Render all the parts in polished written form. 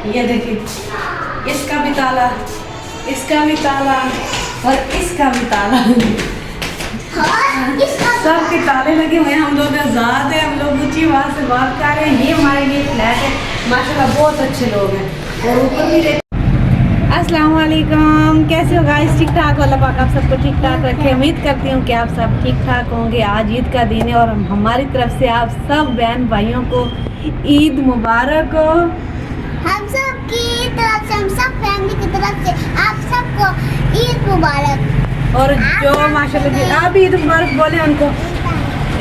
ये देखिए, इसका भी ताला, इसका भी ताला और इसका भी ताला, सबके ताले लगे हुए हैं। हम लोग आजाद है, हम लोग ऊंची आवाज से बात कर रहे हैं। ये हमारे लिए फ्लैट है, माशाल्लाह बहुत अच्छे लोग हैं। और ऊपर भी अस्सलाम वालेकुम, कैसे हो गाइस? ठीक ठाक, अल्लाह पाक आप सबको ठीक ठाक रखे। उम्मीद करती हूँ कि आप सब ठीक ठाक होंगे। आज ईद का दिन है और हमारी तरफ से आप सब बहन भाइयों को ईद मुबारक हो। हम सब की तरफ से, हम सब फैमिली की तरफ से आप सबको ईद मुबारक। और जो माशाल्लाह आप ईद मुबारक बोले उनको,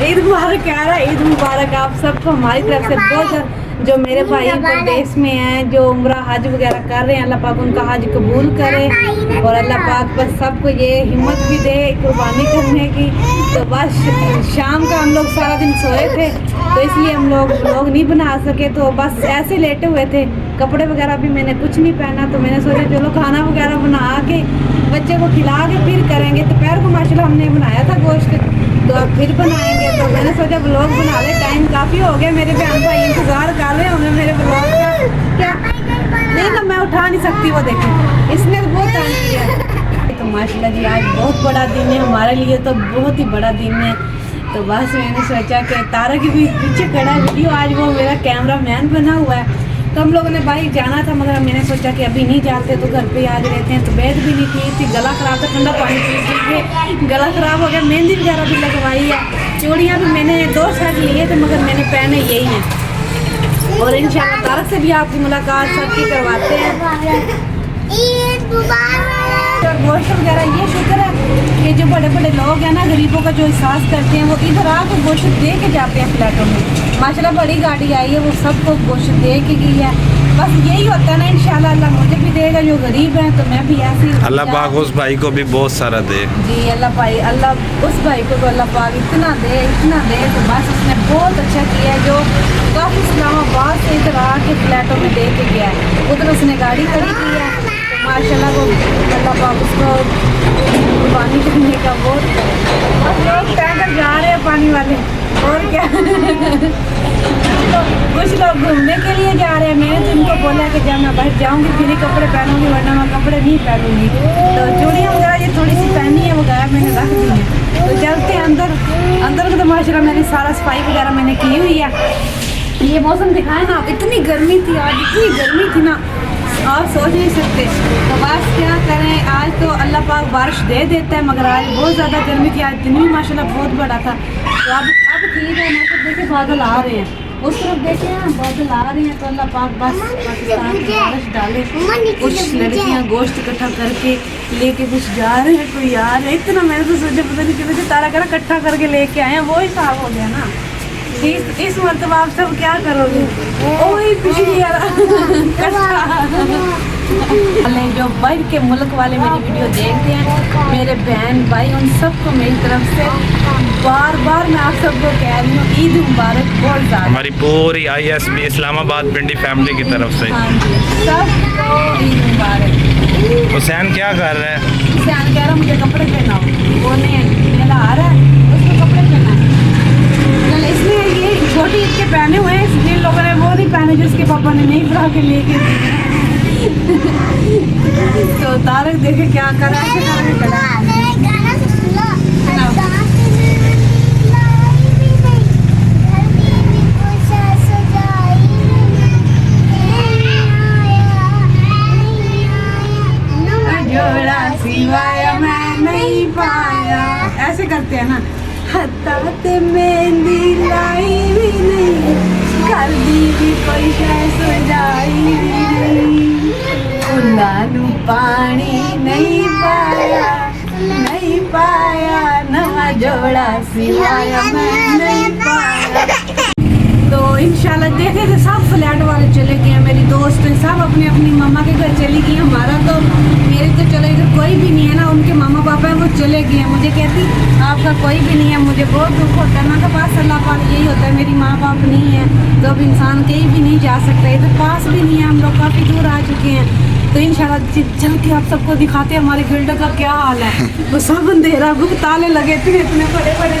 ईद मुबारक कह रहा है, ईद मुबारक आप सबको हमारी तरफ से। बहुत जो मेरे भाई प्रदेश में हैं, जो उम्रा हज वगैरह कर रहे हैं, अल्लाह पाक उनका हज कबूल करे और अल्लाह पाक बस सबको ये हिम्मत भी दे कुर्बानी करने की। तो बस शाम का हम लोग सारा दिन सोए थे, तो इसलिए हम लोग व्लॉग नहीं बना सके, तो बस ऐसे लेटे हुए थे। कपड़े वगैरह भी मैंने कुछ नहीं पहना, तो मैंने सोचा चलो खाना वगैरह बना के बच्चे को खिला के फिर करेंगे। दोपहर को माशाल्लाह हमने बनाया था गोश्त, तो अब फिर बनाएंगे। तो मैंने सोचा व्लॉग बना ले, टाइम काफ़ी हो गया। मेरे बहन भाई इंतज़ार कर रहे होंगे मेरे व्लॉग का। क्या नहीं ना, मैं उठा नहीं सकती, वो देखें इसने तो बहुत टाइम किया है। तो माशाल्लाह जी आज बहुत बड़ा दिन है हमारे लिए, तो बहुत ही बड़ा दिन है। तो बस मैंने सोचा कि तारा की भी पीछे खड़ा है वीडियो, आज वो मेरा कैमरा मैन बना हुआ है। तो हम लोगों ने बाइक जाना था, मगर मैंने सोचा कि अभी नहीं जाते, तो घर पे आज रहते हैं। तबीयत भी नहीं ठीक थी, गला ख़राब था, ठंडा पानी पी के गला ख़राब हो गया। मेहंदी वगैरह भी लगवाई है, चूड़ियाँ भी मैंने 2 सेट लिए थे, मगर मैंने पहने यही हैं। और इंशाल्लाह तारक से भी आपकी मुलाकात सबकी करवाते हैं। ईद मुबारक। और गोश्त वगैरह ये शुक्र है कि जो बड़े बड़े लोग हैं ना, गरीबों का जो एहसास करते हैं, वो इधर आके गोश्त दे के जाते हैं फ्लैटों में। माशाल्लाह बड़ी गाड़ी आई है, वो सबको गोश्त दे के गई है। बस यही होता है ना, इंशाल्लाह अल्लाह मुझे भी देगा, जो गरीब हैं तो मैं भी ऐसी। अल्लाह पाक उस भाई को भी बहुत सारा दे। जी अल्लाह उस भाई को तो अल्लाह पाक इतना दे। तो बस उसने बहुत अच्छा किया है, जो काफ़ी इस्लामाबाद से इधर आके फ्लैटों में दे के गया है। उधर उसने गाड़ी खड़ी की है, तो माशाल्लाह वो अल्लाह पाक उसको पानी करने का बहुत। बस लोग पैदल जा रहे हैं पानी वाले, और क्या कुछ लोग घूमने के लिए जा रहे हैं। मैंने तो इनको बोला कि जब मैं बाहर जाऊंगी फिर ही कपड़े पहनूंगी, वरना मैं कपड़े नहीं पहनूंगी। तो चूड़ियाँ वगैरह ये थोड़ी सी पहनी है, वो गायब मैंने रख दी है। तो चलते हैं अंदर को। तो माशाल्लाह मेरी सारा सफाई वगैरह मैंने की हुई है। ये मौसम दिखाए ना, इतनी गर्मी थी आज, इतनी गर्मी थी ना, आप सोच नहीं सकते। तो बस क्या करें, आज तो अल्लाह पाक बारिश दे देता है, मगर आज बहुत ज़्यादा गर्मी थी। आज दिन भी माशाल्लाह बहुत बड़ा था। तो अब ठीक है, मतलब देखिए बादल आ रहे हैं, उस तरफ देखे ना बादल आ रहे हैं। तो अल्लाह पाक बस पाकिस्तान में बारिश डाले। कुछ लड़कियाँ गोश्त इकट्ठा करके लेके कुछ जा रहे हैं, कोई आ रहे हैं। इतना मैंने तो सोचा पता नहीं कितने तारा करा इकट्ठा करके लेके आए हैं, वो ही साफ हो गया ना। इस मतलब आप सब क्या करोगे? वही पिछली जो बाहर के मुल्क वाले मेरी वीडियो देखते हैं, मेरे बहन भाई, उन सबको मेरी तरफ से बार मैं आप सबको कह रही हूँ ईद मुबारक बहुत ज़्यादा। हमारी पूरी ISB इस्लामाबाद पिंडी फैमिली की तरफ से सबको ईद मुबारक। हुसैन क्या कर रहा है? हुसैन कह रहा मुझे कपड़े पहनाओ, वो नहीं मेला आ रहा है, उसको कपड़े पहनाए। इसलिए ये छोटी ईद के पहने हुए हैं, इसलिए लोगों ने वो नहीं पहने जिसके पापा ने नहीं पढ़ा के लेके तो तारक देखे क्या कर रहा है। जोड़ा सिवाय मैं नहीं पाया, ऐसे करते हैं ना। हत्ता मेहंदी लाई भी नहीं, कर दी भी कोई शय सजाई भी नहीं, फुलानू पानी नहीं पाया नवा जोड़ा सिवाय मैं नहीं पाया। तो इंशाल्लाह देखे थे सब फ्लैट वाले चले गए हैं, मेरी दोस्त सब अपनी अपनी मामा के घर चली गई। हमारा तो मेरे तो चलो इधर कोई भी नहीं है ना, उनके मामा पापा है वो चले गए हैं। मुझे कहती आपका कोई भी नहीं है, मुझे बहुत दुख होता है। मैं तो पास अल्लाह पाक यही होता है, मेरी माँ बाप नहीं है तो अब इंसान कहीं भी नहीं जा सकता। इधर पास भी नहीं है, हम लोग काफ़ी दूर आ चुके हैं। तो इंशाल्लाह चल के आप सबको दिखाते हैं हमारे फील्ड का क्या हाल है। वो सब अंधेरा, ताले लगे थे, इतने बड़े बड़े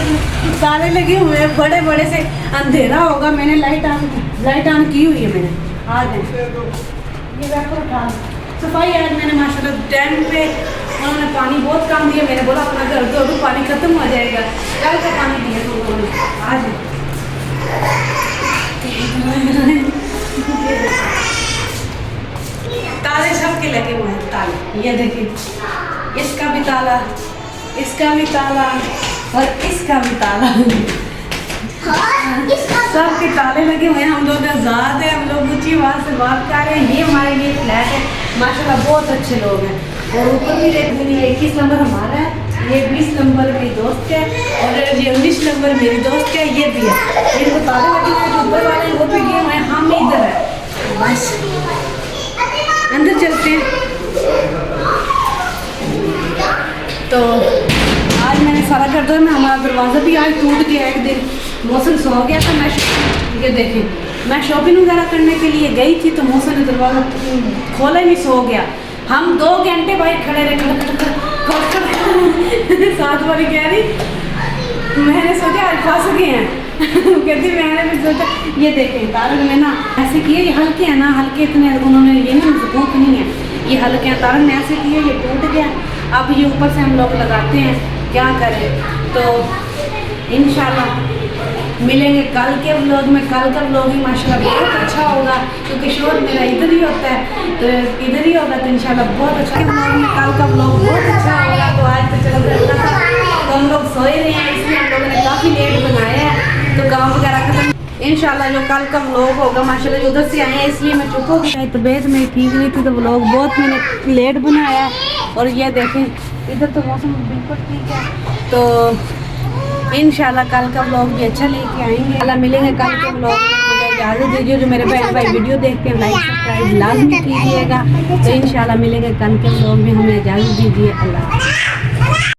ताले लगे हुए हैं, बड़े बड़े से। अंधेरा होगा, मैंने लाइट ऑन की हुई है मैंने। आ जाए ये रैपर उठा सफाई आज मैंने माशाल्लाह टाइम पे उन्होंने पानी बहुत कम दिया। मैंने बोला अपना घर दो तो पानी खत्म हो जाएगा, कल का पानी दिया तो उन्होंने आज ताले सबके लगे हुए हैं ताले। ये देखिए इसका भी ताला, इसका भी ताला और इसका भी ताला, सबके ताले लगे हुए हैं। हम लोग आज़ाद है, हम लोग ऊँची आवाज़ से बात कर रहे हैं। ये हमारे लिए फ्लैट है माशाल्लाह, बहुत अच्छे लोग हैं। और ऊपर भी देखते हैं 21 नंबर हमारा है, ये 20 नंबर मेरी दोस्त है और ये 19 नंबर मेरी दोस्त है। ये भी है, इनको ताले लगे हुए हैं। जो ऊपर वाले हैं वो भी गए हुए हैं, हम इधर है। बस अंदर चलते हैं। तो आज मैंने सारा कर दिया। मैं हमारा दरवाज़ा भी आज टूट गया। एक दिन मौसम सो गया था। मैं ये देखें मैं शॉपिंग वगैरह करने के लिए गई थी तो मौसम ने दरवाज़ा खोला नहीं, सो गया। हम 2 घंटे भाई खड़े रहे, साथ वाली कह रही मैंने सोचा आज फंस गए हैं। कहती मैंने भी सोचा। ये देखें तारक ने ना ऐसे किए, ये हल्के हैं ना, हल्के इतने उन्होंने ये नहीं मजबूत नहीं है, ये हल्के हैं। तारक ने ऐसे किए, ये टूट गया। अब ये ऊपर से हम लोग लगाते हैं, क्या करें। तो इंशाल्लाह मिलेंगे कल के व्लॉग में। कल का व्लॉग ही माशाल्लाह बहुत अच्छा होगा क्योंकि शोर मेरा इधर ही होता है, तो इधर ही होगा। तो इंशाल्लाह बहुत अच्छा व्लॉग में कल का व्लॉग बहुत अच्छा होगा। तो आज तो चलो तो हम लोग सोए रहे हैं, इसलिए हम लोगों ने काफ़ी लेट बनाया है। तो काम वगैरह खत्म इंशाल्लाह जो कल का व्लॉग होगा माशाल्लाह जो उधर से आए हैं इसलिए मैं चुप हो गई। तबीयत मेरी ठीक नहीं थी तो व्लॉग बहुत मैंने लेट बनाया है। और ये देखें इधर तो मौसम बिल्कुल ठीक है। तो इंशाल्लाह कल का व्लॉग भी अच्छा लेके आएंगे। अल्लाह मिलेंगे कल के व्लॉग में। मुझे इजाज़त दीजिए। जो मेरे बहन भाई वीडियो देखते हैं लाइक सब्सक्राइब लाजमी कीजिएगा। तो इंशाल्लाह मिलेंगे कल के व्लॉग में। हमें इजाज़त दीजिए। अल्लाह।